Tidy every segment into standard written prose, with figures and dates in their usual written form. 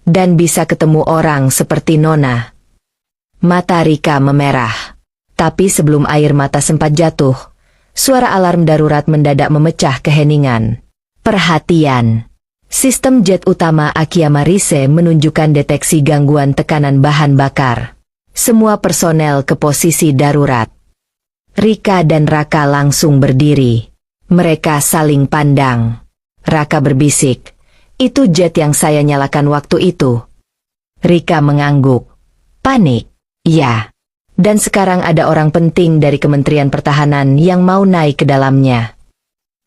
Dan bisa ketemu orang seperti Nona. Mata Rika memerah. Tapi sebelum air mata sempat jatuh, suara alarm darurat mendadak memecah keheningan. Perhatian! Sistem jet utama Akiyama Rise menunjukkan deteksi gangguan tekanan bahan bakar. Semua personel ke posisi darurat. Rika dan Raka langsung berdiri. Mereka saling pandang. Raka berbisik, "Itu jet yang saya nyalakan waktu itu." Rika mengangguk. "Panik?" "Ya. Dan sekarang ada orang penting dari Kementerian Pertahanan yang mau naik ke dalamnya."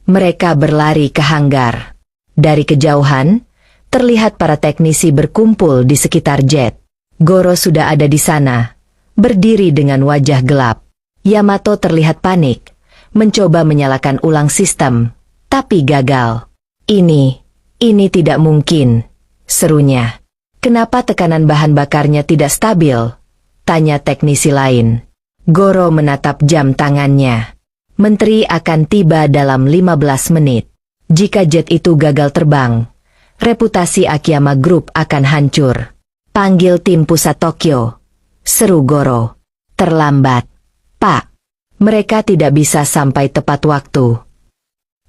Mereka berlari ke hanggar. Dari kejauhan, terlihat para teknisi berkumpul di sekitar jet. Goro sudah ada di sana, berdiri dengan wajah gelap. Yamato terlihat panik, mencoba menyalakan ulang sistem, tapi gagal. Ini tidak mungkin," serunya. "Kenapa tekanan bahan bakarnya tidak stabil?" tanya teknisi lain. Goro menatap jam tangannya. "Menteri akan tiba dalam 15 menit. Jika jet itu gagal terbang, reputasi Akiyama Group akan hancur. Panggil tim pusat Tokyo," seru Goro. "Terlambat, Pak. Mereka tidak bisa sampai tepat waktu."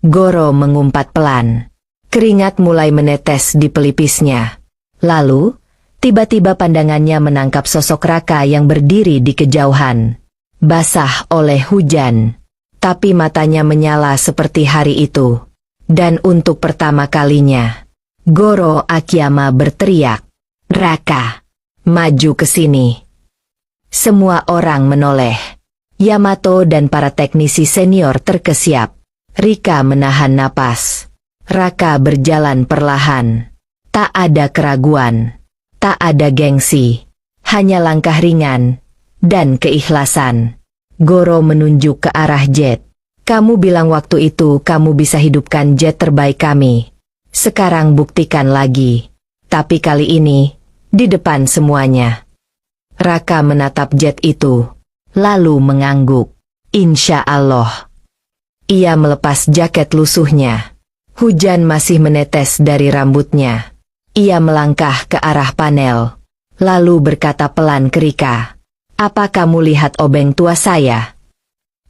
Goro mengumpat pelan. Keringat mulai menetes di pelipisnya. Lalu, tiba-tiba pandangannya menangkap sosok Raka yang berdiri di kejauhan. Basah oleh hujan, tapi matanya menyala seperti hari itu. Dan untuk pertama kalinya, Goro Akiyama berteriak, "Raka, maju ke sini." Semua orang menoleh. Yamato dan para teknisi senior terkesiap. Rika menahan napas. Raka berjalan perlahan. Tak ada keraguan. Tak ada gengsi. Hanya langkah ringan dan keikhlasan. Goro menunjuk ke arah jet. "Kamu bilang waktu itu kamu bisa hidupkan jet terbaik kami. Sekarang buktikan lagi. Tapi kali ini, di depan semuanya." Raka menatap jet itu, lalu mengangguk. "Insya Allah." Ia melepas jaket lusuhnya. Hujan masih menetes dari rambutnya. Ia melangkah ke arah panel, lalu berkata pelan ke Rika, "Apa kamu lihat obeng tua saya?"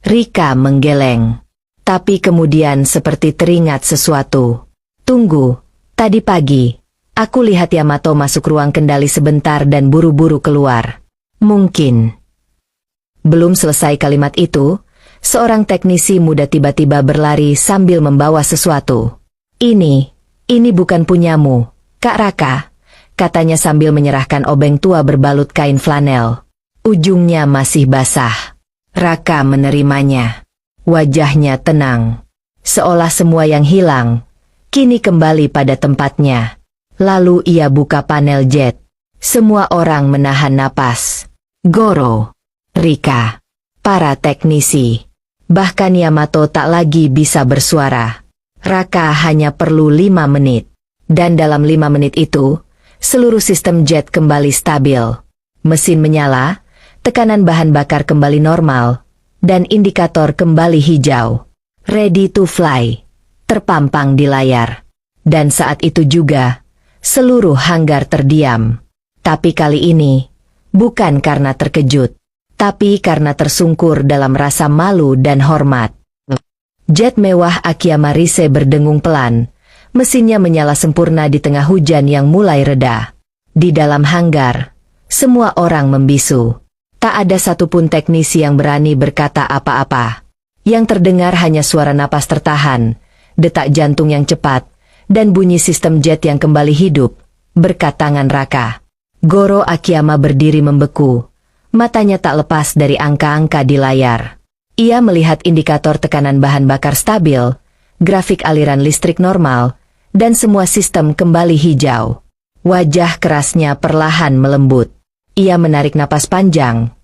Rika menggeleng, tapi kemudian seperti teringat sesuatu. "Tunggu, tadi pagi, aku lihat Yamato masuk ruang kendali sebentar dan buru-buru keluar. Mungkin..." Belum selesai kalimat itu, seorang teknisi muda tiba-tiba berlari sambil membawa sesuatu. Ini bukan punyamu, Kak Raka," katanya sambil menyerahkan obeng tua berbalut kain flanel. Ujungnya masih basah. Raka menerimanya. Wajahnya tenang. Seolah semua yang hilang, kini kembali pada tempatnya. Lalu ia buka panel jet. Semua orang menahan napas. Goro, Rika, para teknisi, bahkan Yamato tak lagi bisa bersuara. Raka hanya perlu 5 menit. Dan dalam 5 menit itu, seluruh sistem jet kembali stabil. Mesin menyala, tekanan bahan bakar kembali normal, dan indikator kembali hijau. "Ready to fly," terpampang di layar. Dan saat itu juga, seluruh hanggar terdiam. Tapi kali ini, bukan karena terkejut, tapi karena tersungkur dalam rasa malu dan hormat. Jet mewah Akiyama Rise berdengung pelan. Mesinnya menyala sempurna di tengah hujan yang mulai reda. Di dalam hanggar, semua orang membisu. Tak ada satupun teknisi yang berani berkata apa-apa. Yang terdengar hanya suara napas tertahan, detak jantung yang cepat, dan bunyi sistem jet yang kembali hidup, berkat tangan Raka. Goro Akiyama berdiri membeku. Matanya tak lepas dari angka-angka di layar. Ia melihat indikator tekanan bahan bakar stabil, grafik aliran listrik normal, dan semua sistem kembali hijau. Wajah kerasnya perlahan melembut. Ia menarik napas panjang,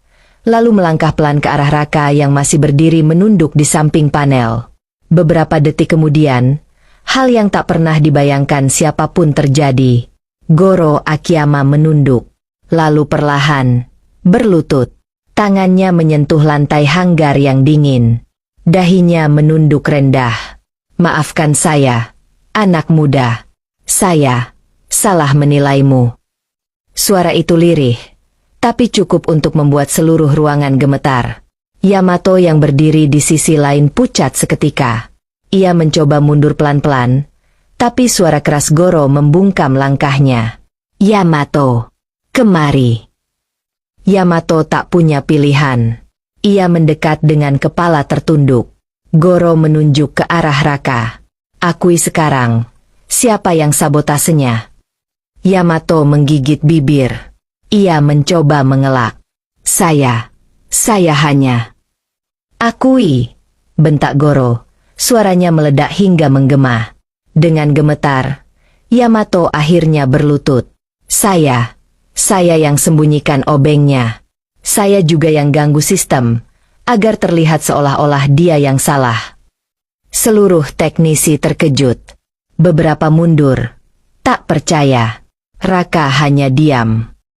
lalu melangkah pelan ke arah Raka yang masih berdiri menunduk di samping panel. Beberapa detik kemudian, hal yang tak pernah dibayangkan siapapun terjadi. Goro Akiyama menunduk, lalu perlahan berlutut. Tangannya menyentuh lantai hanggar yang dingin. Dahinya menunduk rendah. "Maafkan saya, anak muda. Saya salah menilaimu." Suara itu lirih, tapi cukup untuk membuat seluruh ruangan gemetar. Yamato yang berdiri di sisi lain pucat seketika. Ia mencoba mundur pelan-pelan, tapi suara keras Goro membungkam langkahnya. Yamato, kemari. Yamato tak punya pilihan. Ia mendekat dengan kepala tertunduk. Goro menunjuk ke arah Raka. Akui sekarang, siapa yang sabotasenya? Yamato menggigit bibir. Ia mencoba mengelak. Saya hanya. Akui, bentak Goro. Suaranya meledak hingga menggema. Dengan gemetar, Yamato akhirnya berlutut. Saya yang sembunyikan obengnya. Saya juga yang ganggu sistem, agar terlihat seolah-olah dia yang salah. Seluruh teknisi terkejut. Beberapa mundur. Tak percaya. Raka hanya diam.